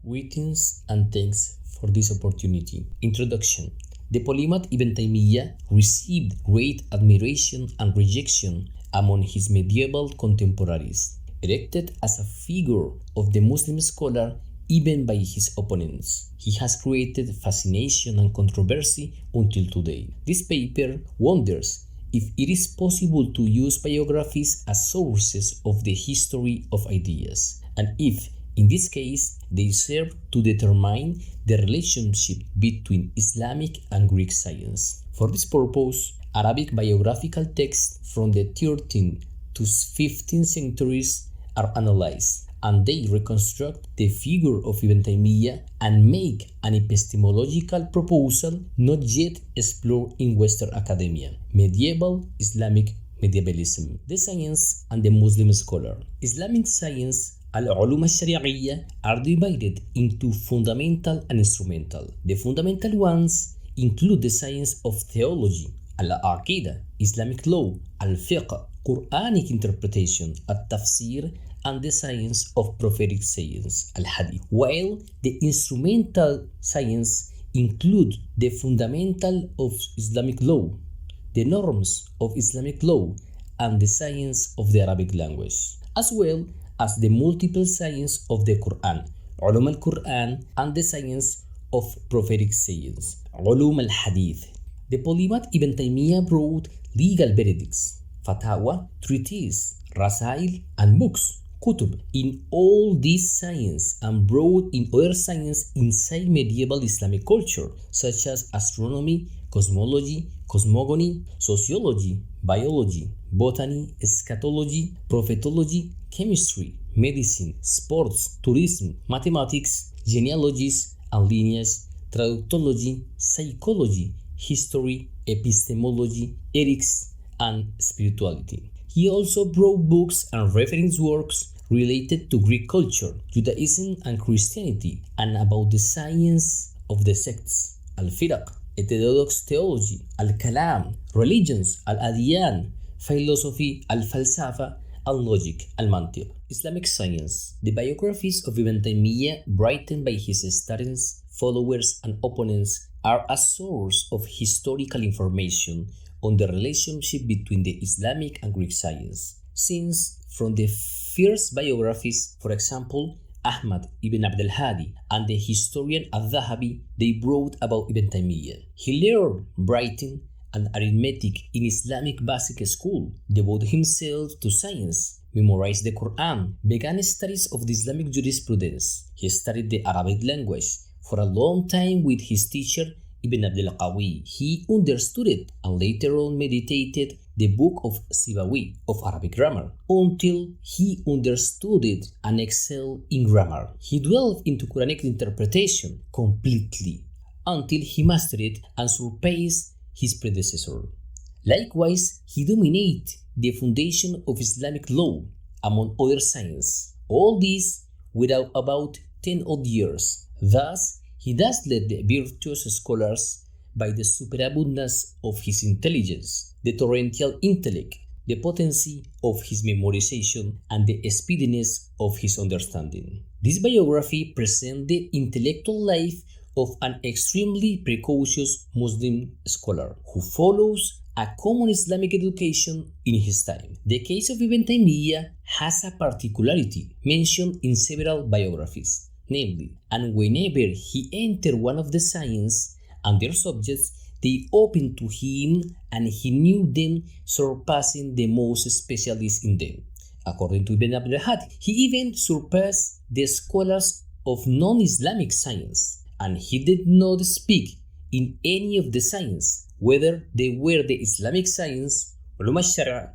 Greetings and thanks for this opportunity. Introduction. The polymath Ibn Taymīyah received great admiration and rejection among his medieval contemporaries, erected as a figure of the Muslim scholar even by his opponents. He has created fascination and controversy until today. This paper wonders if it is possible to use biographies as sources of the history of ideas, and if, in this case, they serve to determine the relationship between Islamic and Greek science. For this purpose, Arabic biographical texts from the 13th to 15th centuries are analyzed, and they reconstruct the figure of Ibn Taymīyah and make an epistemological proposal not yet explored in Western academia: medieval Islamic medievalism, the science and the Muslim scholar. Islamic science al-ulum al-shari'iyya are divided into fundamental and instrumental. The fundamental ones include the science of theology, al-aqidah, Islamic law, al-fiqh, Quranic interpretation, al-tafsir, and the science of prophetic science, al-hadith, while the instrumental science include the fundamental of Islamic law, the norms of Islamic law, and the science of the Arabic language, as well as the multiple science of the Quran, ulum al-Quran, and the science of prophetic science, ulum al-hadith. The polymath Ibn Taymīyah wrote legal verdicts, fatawa, treatises, rasail, and books, kutub, in all these science and brought in other science inside medieval Islamic culture, such as astronomy, cosmology, cosmogony, sociology, biology, botany, eschatology, prophetology, chemistry, medicine, sports, tourism, mathematics, genealogies and lineage, traductology, psychology, history, epistemology, ethics, and spirituality. He also wrote books and reference works related to Greek culture, Judaism and Christianity, and about the science of the sects, al-firaq, heterodox theology, al-kalam, religions, al-adyan, philosophy, al-falsafa, al-logic, al-mantiq. Islamic science. The biographies of Ibn Taymīyah, written by his students, followers, and opponents, are a source of historical information on the relationship between the Islamic and Greek science, since from the first biographies, for example, Ahmad ibn Abd al-Hadi and the historian al-Dhahabi, they wrote about Ibn Taymīyah. He learned writing and arithmetic in Islamic basic school, devoted himself to science, memorized the Quran, began studies of the Islamic jurisprudence. He studied the Arabic language for a long time with his teacher Ibn Abd al-Qawi. He understood it and later on meditated the book of Sibawi of Arabic grammar until he understood it and excelled in grammar. He delved into Quranic interpretation completely until he mastered it and surpassed his predecessor. Likewise, he dominated the foundation of Islamic law among other science. All this without about 10 odd years. Thus, he dazzled the virtuous scholars by the superabundance of his intelligence, the torrential intellect, the potency of his memorization, and the speediness of his understanding. This biography presents the intellectual life of an extremely precocious Muslim scholar who follows a common Islamic education in his time. The case of Ibn Taymīyah has a particularity mentioned in several biographies, namely, and whenever he entered one of the science and their subjects, they opened to him and he knew them, surpassing the most specialists in them. According to Ibn Abd al-Hadi, he even surpassed the scholars of non-Islamic science, and he did not speak in any of the science, whether they were the Islamic science, ulum al-shari'ah,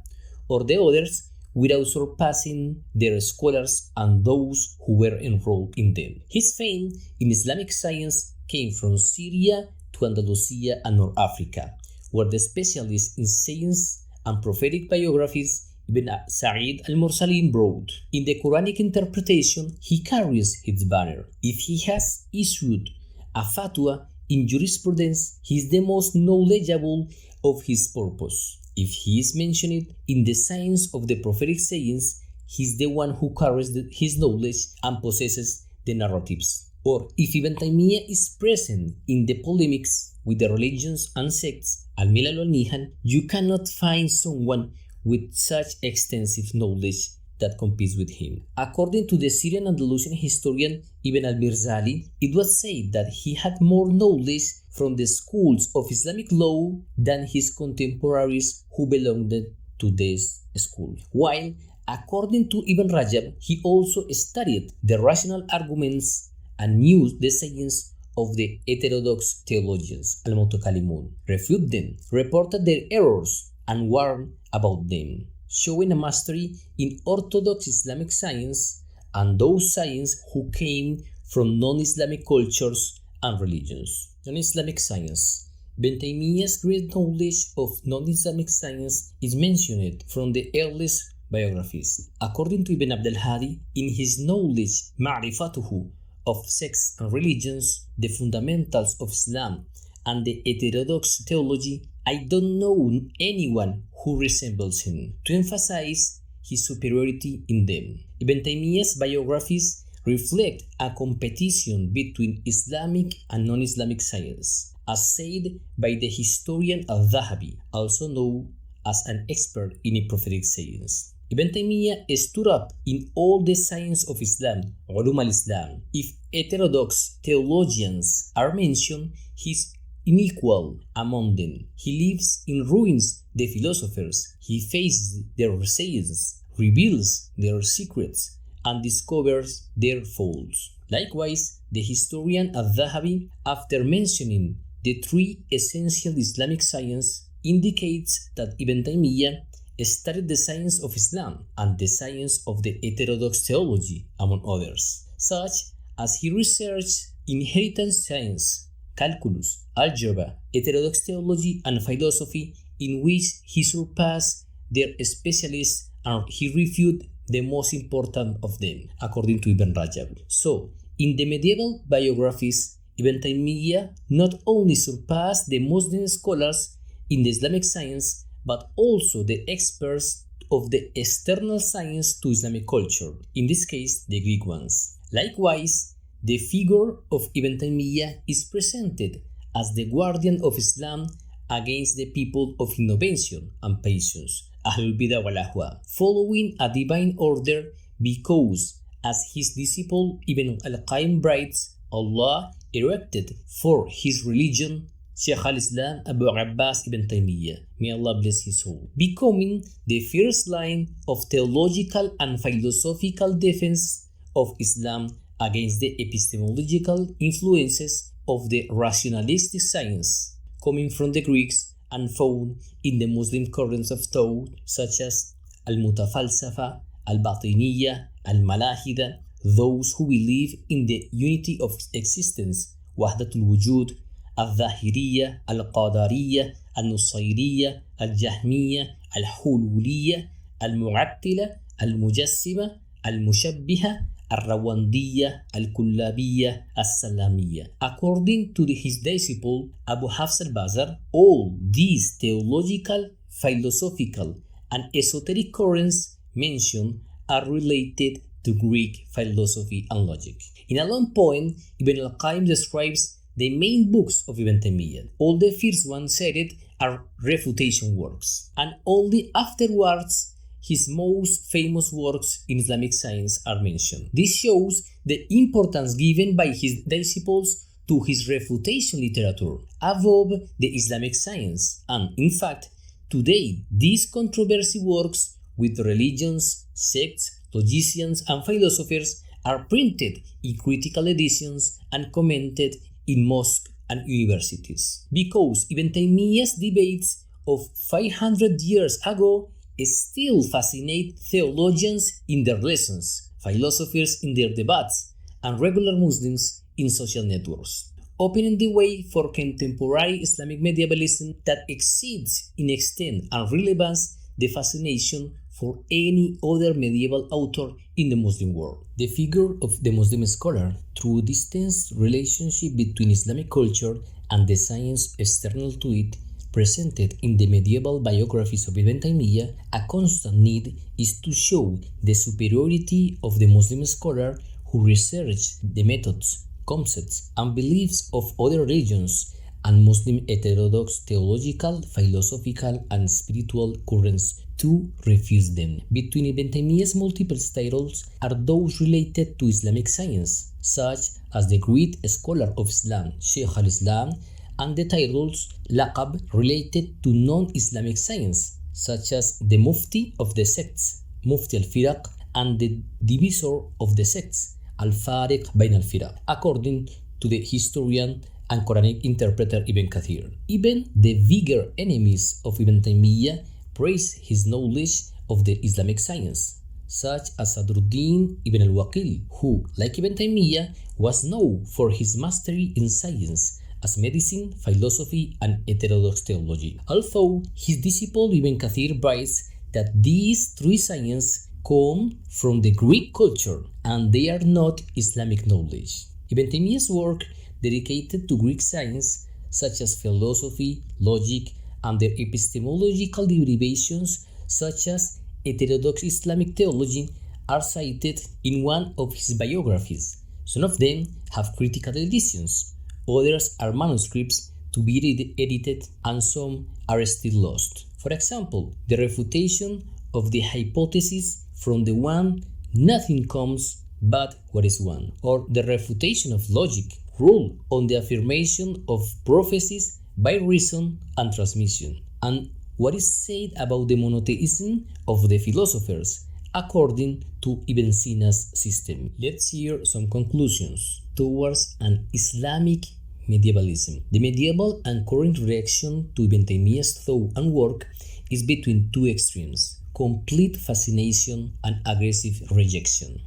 or the others, without surpassing their scholars and those who were enrolled in them. His fame in Islamic science came from Syria to Andalusia and North Africa, where the specialists in science and prophetic biographies Ibn Sa'id al-Mursalim wrote. In the Quranic interpretation, he carries his banner. If he has issued a fatwa in jurisprudence, he is the most knowledgeable of his purpose. If he is mentioned in the science of the prophetic science, he is the one who carries his knowledge and possesses the narratives. Or if Ibn Taymīyah is present in the polemics with the religions and sects, al-Milal wal-Nihan, you cannot find someone with such extensive knowledge that competes with him. According to the Syrian Andalusian historian Ibn al-Mirzali, it was said that he had more knowledge from the schools of Islamic law than his contemporaries who belonged to this school. While, according to Ibn Rajab, he also studied the rational arguments and knew the science of the heterodox theologians, al-Mutakallimun, refute them, reported their errors, and warned about them, showing a mastery in orthodox Islamic science and those science who came from non-Islamic cultures and religions. Non-Islamic science. Ibn Taymīyah's great knowledge of non-Islamic science is mentioned from the earliest biographies. According to Ibn Abd al-Hadi, in his knowledge, Ma'rifatuhu, of sects and religions, the fundamentals of Islam, and the heterodox theology, I don't know anyone who resembles him, to emphasize his superiority in them. Ibn Taymīyah's biographies reflect a competition between Islamic and non-Islamic science, as said by the historian al-Dhahabi, also known as an expert in prophetic science. Ibn Taymīyah stood up in all the science of Islam, ulum al-Islam. If heterodox theologians are mentioned, he is unequal among them. He lives in ruins the philosophers. He faces their science, reveals their secrets, and discovers their faults. Likewise, the historian al-Dhahabi, after mentioning the three essential Islamic science, indicates that Ibn Taymīyah studied the science of Islam and the science of the heterodox theology, among others, such as he researched inheritance science, calculus, algebra, heterodox theology, and philosophy, in which he surpassed their specialists and he refuted the most important of them, according to Ibn Rajab. So, in the medieval biographies, Ibn Taymīyah not only surpassed the Muslim scholars in the Islamic science, but also the experts of the external science to Islamic culture, in this case, the Greek ones. Likewise, the figure of Ibn Taymīyah is presented as the guardian of Islam against the people of innovation and patience, Ahlul Bidah wal Ahwa, following a divine order because, as his disciple Ibn al-Qayyim writes, Allah erected for his religion Shaykh al-Islam Abu Abbas Ibn Taymīyah, may Allah bless his soul, becoming the first line of theological and philosophical defense of Islam against the epistemological influences of the rationalistic science coming from the Greeks and found in the Muslim currents of thought such as al-Mutafalsafa, al-Batiniyah, al-Malahida, those who believe in the unity of existence, Wahdatul Wujud, al-Zahiriyya, al-Qadariyya, al-Nusayriyya, al-Jahmiyya, al-Hululiyya, al-Mu'attila, al-Mujassima, al-Mushabbiha, al-Rawandiyya, al-Kullabiyya, al-Salamiyya. According to his disciple Abu Hafs al-Bazar, all these theological, philosophical, and esoteric currents mentioned are related to Greek philosophy and logic. In a long point, Ibn al-Qayyim describes the main books of Ibn Taymīyah. All the first ones cited are refutation works, and only afterwards his most famous works in Islamic science are mentioned. This shows the importance given by his disciples to his refutation literature above the Islamic science, and in fact, today these controversy works with religions, sects, logicians, and philosophers are printed in critical editions and commented in mosques and universities. Because Ibn Taymīyah's debates of 500 years ago still fascinate theologians in their lessons, philosophers in their debates, and regular Muslims in social networks, opening the way for contemporary Islamic medievalism that exceeds in extent and relevance the fascination for any other medieval author in the Muslim world. The figure of the Muslim scholar, through this tense relationship between Islamic culture and the science external to it, presented in the medieval biographies of Ibn Taymīyah, a constant need is to show the superiority of the Muslim scholar who researched the methods, concepts, and beliefs of other religions and Muslim heterodox theological, philosophical, and spiritual currents to refuse them. Between Ibn Taymīyah's multiple titles are those related to Islamic science, such as the great scholar of Islam, Shaykh al-Islam, and the titles laqab related to non-Islamic science, such as the Mufti of the sects, Mufti al-Firaq, and the divisor of the sects, al-Fariq bayn al-Firaq, according to the historian and Quranic interpreter Ibn Kathir. Even the bigger enemies of Ibn Taymīyah praise his knowledge of the Islamic science, such as Sadruddin ibn al-Waqil, who, like Ibn Taymīyah, was known for his mastery in science as medicine, philosophy, and heterodox theology. Although his disciple Ibn Kathir writes that these three sciences come from the Greek culture and they are not Islamic knowledge. Ibn Taymīyah's work dedicated to Greek science, such as philosophy, logic, and their epistemological derivations, such as heterodox Islamic theology, are cited in one of his biographies. Some of them have critical editions, others are manuscripts to be edited, and some are still lost. For example, the refutation of the hypothesis from the one nothing comes but what is one, or the refutation of logic rule on the affirmation of prophecies by reason and transmission, and what is said about the monotheism of the philosophers according to Ibn Sina's system. Let's hear some conclusions towards an Islamic medievalism. The medieval and current reaction to Ibn Taymīyah's thought and work is between two extremes: complete fascination and aggressive rejection.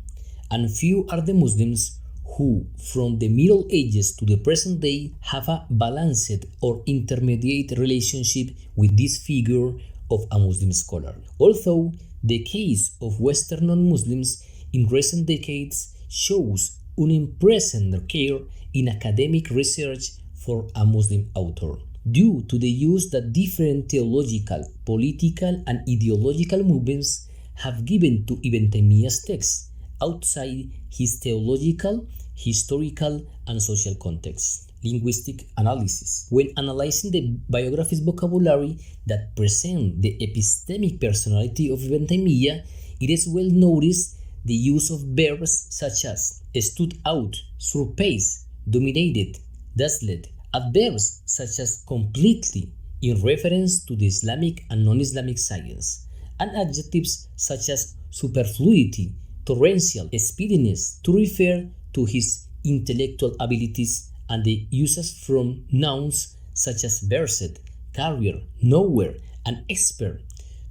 And few are the Muslims who, from the Middle Ages to the present day, have a balanced or intermediate relationship with this figure of a Muslim scholar. Although the case of Western non-Muslims in recent decades shows unimpressive care in academic research for a Muslim author, due to the use that different theological, political, and ideological movements have given to Ibn Taymīyah's texts outside his theological, historical, and social context. Linguistic analysis. When analyzing the biography's vocabulary that present the epistemic personality of Ibn Taymīyah, it is well noticed the use of verbs such as stood out, surpassed, dominated, dazzled, adverbs such as completely in reference to the Islamic and non-Islamic science, and adjectives such as superfluity, torrential, speediness to refer to his intellectual abilities, and the uses from nouns such as versed, carrier, knower, and expert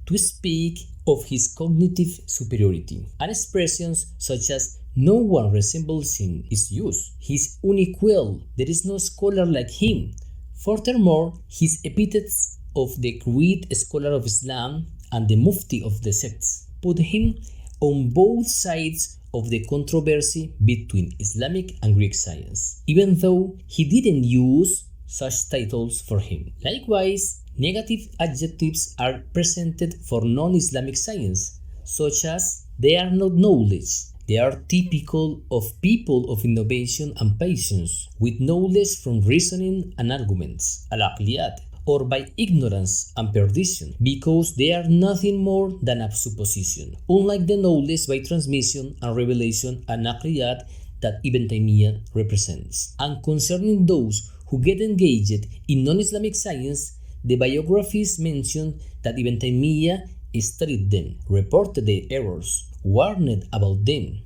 to speak of his cognitive superiority, and expressions such as no one resembles him is used. He is unequal, there is no scholar like him. Furthermore, his epithets of the great scholar of Islam and the Mufti of the sects put him on both sides of the controversy between Islamic and Greek science, even though he didn't use such titles for him. Likewise, negative adjectives are presented for non-Islamic science, such as they are not knowledge. They are typical of people of innovation and patience, with knowledge from reasoning and arguments, al-aqliyat, or by ignorance and perdition, because they are nothing more than a supposition, unlike the knowledge by transmission and revelation and aqliyat that Ibn Taymīyah represents. And concerning those who get engaged in non-Islamic science, the biographies mention that Ibn Taymīyah studied them, reported their errors, warned about them,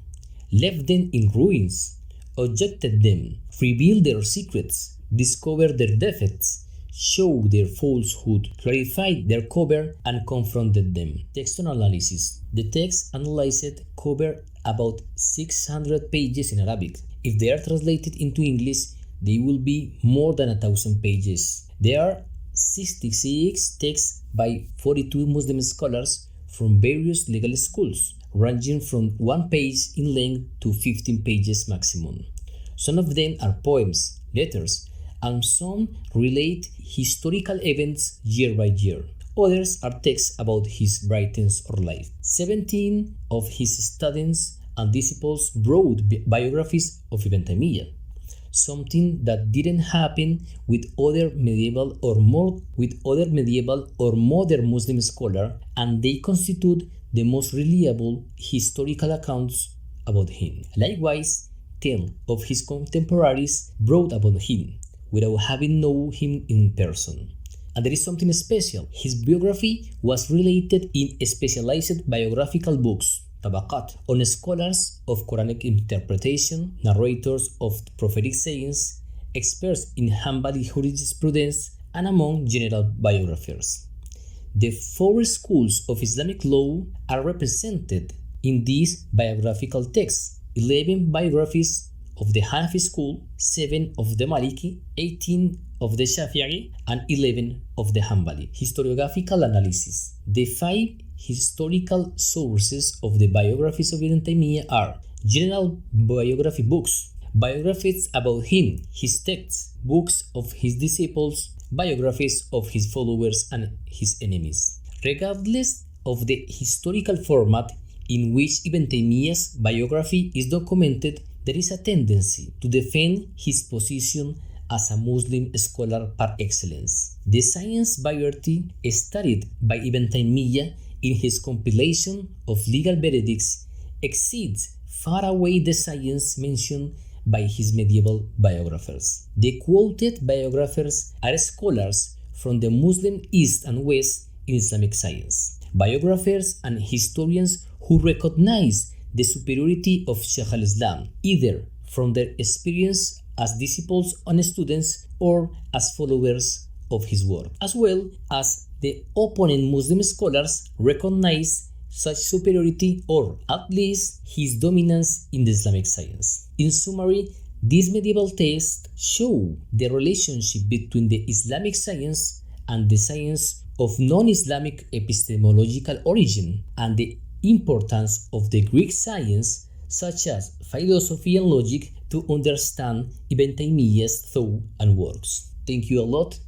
left them in ruins, objected them, revealed their secrets, discovered their defects, showed their falsehood, clarified their cover, and confronted them. Textual analysis. The text analyzed cover about 600 pages in Arabic. If they are translated into English, they will be more than 1,000 pages. There are 66 texts by 42 Muslim scholars from various legal schools, ranging from 1 page in length to 15 pages maximum. Some of them are poems, letters, and some relate historical events year by year. Others are texts about his writings or life. 17 of his students and disciples wrote biographies of Ibn Taymīyah. something that didn't happen with other medieval or modern Muslim scholars, and they constitute the most reliable historical accounts about him. Likewise, 10 of his contemporaries wrote about him without having known him in person. And there is something special. His biography was related in specialized biographical books, tabaqat, on scholars of Quranic interpretation, narrators of prophetic sayings, experts in Hanbali jurisprudence, and among general biographers. The 4 schools of Islamic law are represented in these biographical texts: 11 biographies of the Hanafi school, 7 of the Maliki, 18 of the Shafi'i, and 11 of the Hanbali. Historiographical analysis. The 5 historical sources of the biographies of Ibn Taymīyah are general biography books, biographies about him, his texts, books of his disciples, biographies of his followers and his enemies. Regardless of the historical format in which Ibn Taymīyah's biography is documented, there is a tendency to defend his position as a Muslim scholar par excellence. The science variety studied by Ibn Taymīyah in his compilation of legal verdicts exceeds far away the science mentioned by his medieval biographers. The quoted biographers are scholars from the Muslim East and West in Islamic science, biographers and historians who recognize the superiority of Shaykh al-Islam, either from their experience as disciples and students or as followers of his work, as well as the opponent Muslim scholars recognize such superiority or at least his dominance in the Islamic science. In summary, these medieval texts show the relationship between the Islamic science and the science of non-Islamic epistemological origin, and the importance of the Greek science such as philosophy and logic to understand Ibn Taymīyah's thought and works. Thank you a lot.